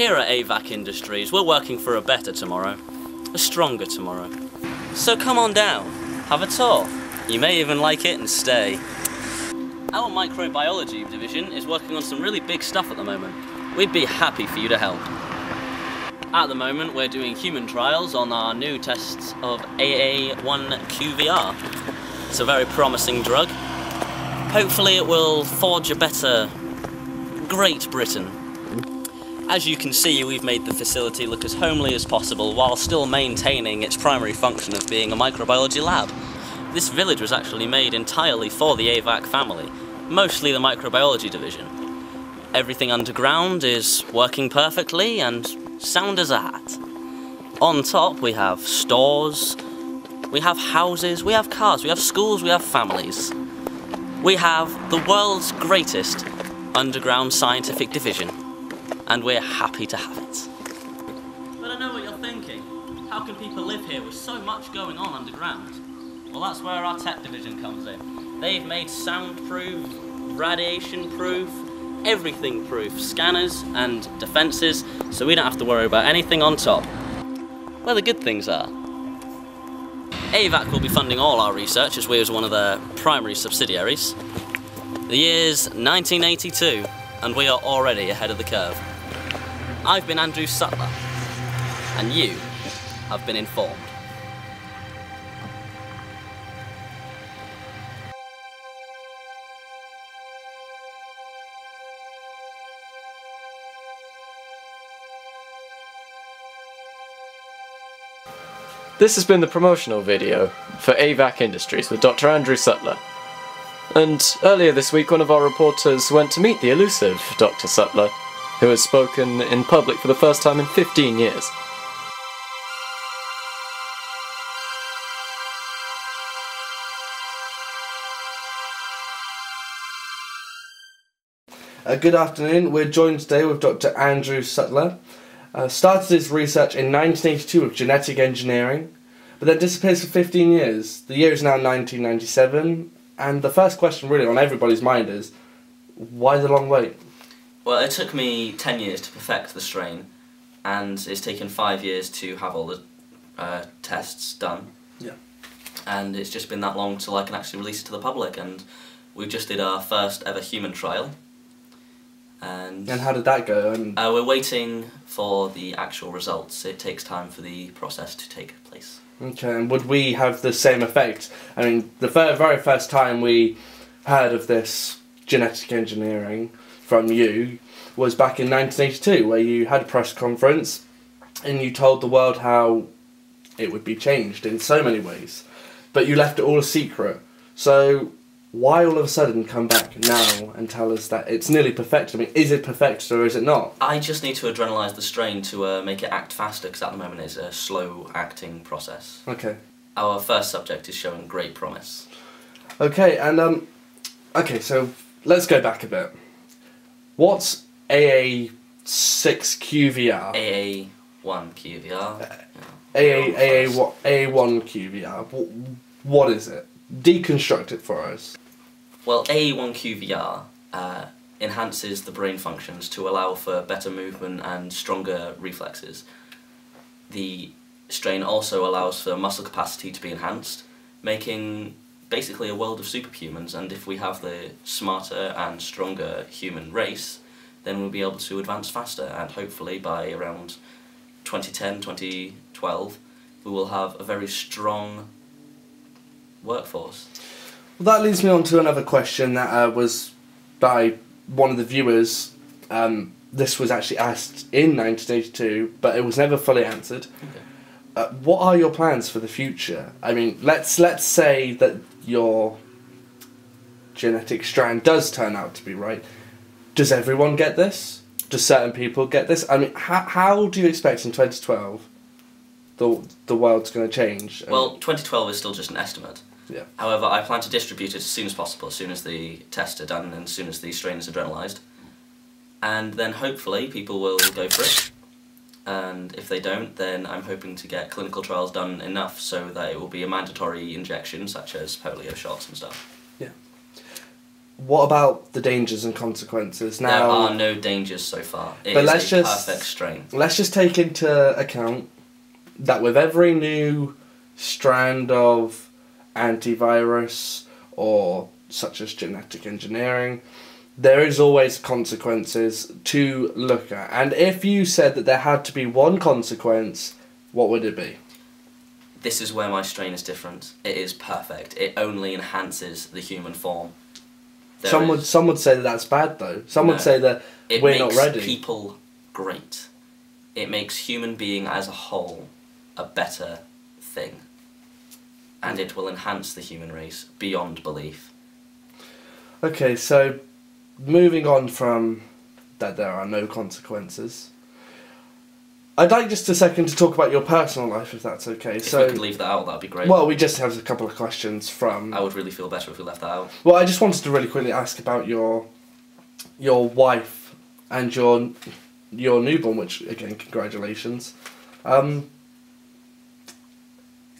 Here at AVAC Industries, we're working for a better tomorrow, a stronger tomorrow. So come on down, have a tour. You may even like it and stay. Our microbiology division is working on some really big stuff at the moment. We'd be happy for you to help. At the moment, we're doing human trials on our new tests of AA1QVR. It's a very promising drug. Hopefully it will forge a better Great Britain. As you can see, we've made the facility look as homely as possible while still maintaining its primary function of being a microbiology lab. This village was actually made entirely for the AVAC family, mostly the microbiology division. Everything underground is working perfectly and sound as a hat. On top we have stores, we have houses, we have cars, we have schools, we have families. We have the world's greatest underground scientific division, and we're happy to have it. But I know what you're thinking. How can people live here with so much going on underground? Well, that's where our tech division comes in. They've made soundproof, radiation-proof, everything-proof scanners and defences, so we don't have to worry about anything on top. Where the good things are. AVAC will be funding all our research as we are one of their primary subsidiaries. The year's 1982, and we are already ahead of the curve. I've been Andrew Sutler, and you have been informed. This has been the promotional video for AVAC Industries with Dr. Andrew Sutler. And earlier this week, one of our reporters went to meet the elusive Dr. Sutler, who has spoken in public for the first time in 15 years. Good afternoon, we're joined today with Dr. Andrew Sutler. Started his research in 1982 with genetic engineering, but then disappears for 15 years. The year is now 1997, and the first question really on everybody's mind is, why the long wait? Well, it took me 10 years to perfect the strain, and it's taken 5 years to have all the tests done. Yeah. And it's just been that long till I can actually release it to the public, and we just did our first ever human trial. And how did that go? We're waiting for the actual results. It takes time for the process to take place. Okay, and would we have the same effect? I mean, the very first time we heard of this genetic engineering from you was back in 1982, where you had a press conference and you told the world how it would be changed in so many ways, but you left it all a secret. So why all of a sudden come back now and tell us that it's nearly perfected? I mean, is it perfected or is it not? I just need to adrenalise the strain to make it act faster, because at the moment it's a slow acting process. Okay. Our first subject is showing great promise. Okay, and okay, so let's go back a bit. What's AA6QVR? AA1QVR. AA1QVR. What is it? Deconstruct it for us. Well, AA1QVR enhances the brain functions to allow for better movement and stronger reflexes. The strain also allows for muscle capacity to be enhanced, making basically a world of superhumans, and if we have the smarter and stronger human race, then we'll be able to advance faster, and hopefully by around 2010, 2012, we will have a very strong workforce. Well, that leads me on to another question that was by one of the viewers. This was actually asked in 1982, but it was never fully answered. Okay. What are your plans for the future? I mean, let's say that your genetic strand does turn out to be right. Does everyone get this? Do certain people get this? I mean, how do you expect in 2012 the world's going to change? Well, 2012 is still just an estimate. Yeah. However, I plan to distribute it as soon as possible, as soon as the tests are done and as soon as the strain is adrenalised. And then hopefully people will go for it. And if they don't, then I'm hoping to get clinical trials done enough so that it will be a mandatory injection, such as polio shots and stuff. Yeah. what about the dangers and consequences? Now, there are no dangers so far. It but is let's a just perfect strain. let's just take into account that with every new strand of antivirus or such as genetic engineering, there is always consequences to look at. And if you said that there had to be one consequence, what would it be? This is where my strain is different. It is perfect. It only enhances the human form. Some would say that that's bad though. Some would say that we're not ready. It makes people great. It makes human being as a whole a better thing. And it will enhance the human race beyond belief. Okay, so moving on from that there are no consequences, I'd like just a second to talk about your personal life, if that's okay. If we could leave that out, that'd be great. Well, we just have a couple of questions from... I would really feel better if we left that out. Well, I just wanted to really quickly ask about your wife and your newborn, which, again, congratulations. Can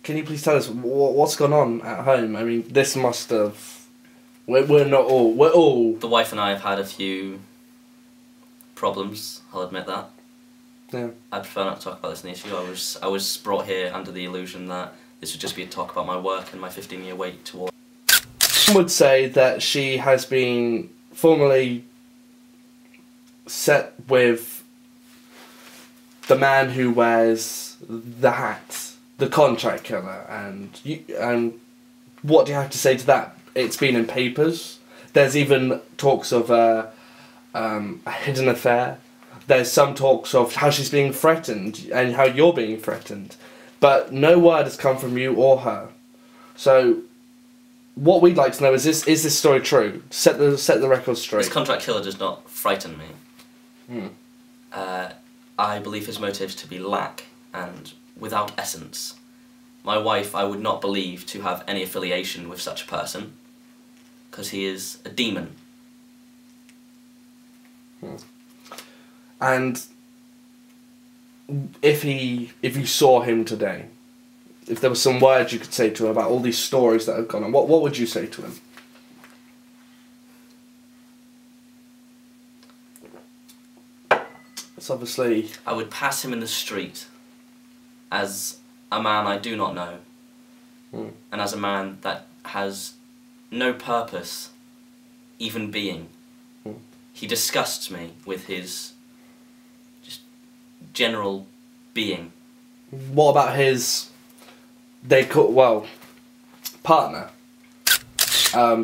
you please tell us what's gone on at home? I mean, this must have... We're not all... We're all... The wife and I have had a few problems, I'll admit that. Yeah. I prefer not to talk about this in the issue. I was brought here under the illusion that this would just be a talk about my work and my 15-year wait towards... Some would say that she has been formally set with the man who wears the hat, the contract killer, and what do you have to say to that? It's been in papers. There's even talks of a hidden affair. There's some talks of how she's being threatened and how you're being threatened, but no word has come from you or her. So, what we'd like to know is this story true? Set the record straight. This contract killer does not frighten me. I believe his motives to be lack and without essence. My wife I would not believe to have any affiliation with such a person, because he is a demon. And if you saw him today, if there was some words you could say to him about all these stories that have gone on, what would you say to him? It's obviously... I would pass him in the street as a man I do not know, and as a man that has no purpose, even being. He disgusts me with his just general being. What about his... partner?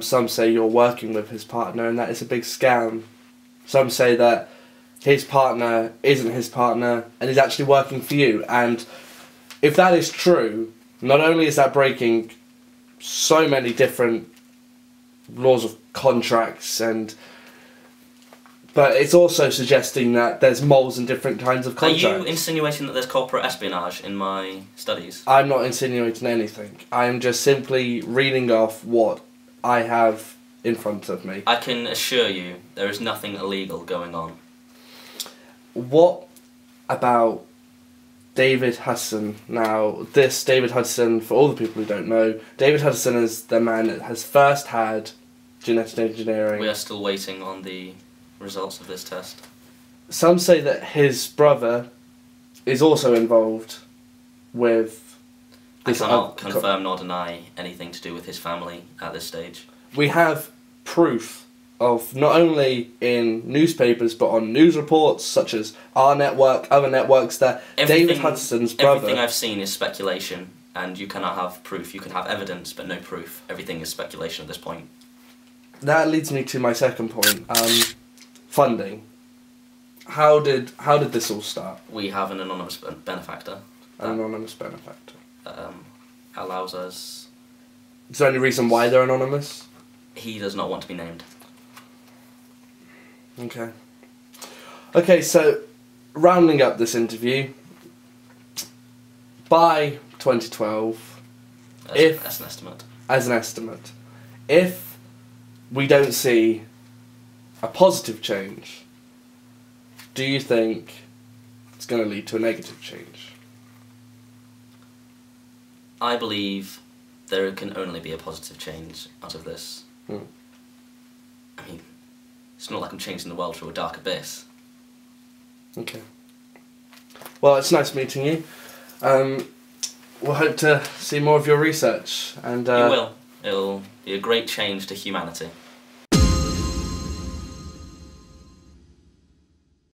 Some say you're working with his partner and that is a big scam. Some say that his partner isn't his partner and he's actually working for you. And if that is true, not only is that breaking so many different laws of contracts but it's also suggesting that there's moles in different kinds of contracts. Are you insinuating that there's corporate espionage in my studies? I'm not insinuating anything. I'm just simply reading off what I have in front of me. I can assure you there is nothing illegal going on. What about David Hudson? Now, this David Hudson, for all the people who don't know, David Hudson is the man that has first had genetic engineering. We are still waiting on the results of this test. Some say that his brother is also involved with this. I cannot confirm nor deny anything to do with his family at this stage. We have proof of not only in newspapers but on news reports such as our network, other networks, that David Hudson's brother... Everything I've seen is speculation, and you cannot have proof. You can have evidence but no proof. Everything is speculation at this point. That leads me to my second point. Funding. How did this all start? We have an anonymous benefactor. An anonymous benefactor. Allows us... Is there any reason why they're anonymous? He does not want to be named. Okay. Okay, so rounding up this interview, by 2012, as an estimate, if we don't see a positive change, do you think it's going to lead to a negative change? I believe there can only be a positive change out of this. I mean, it's not like I'm changing the world through a dark abyss. Okay. Well, it's nice meeting you. We'll hope to see more of your research. And You will. It'll be a great change to humanity.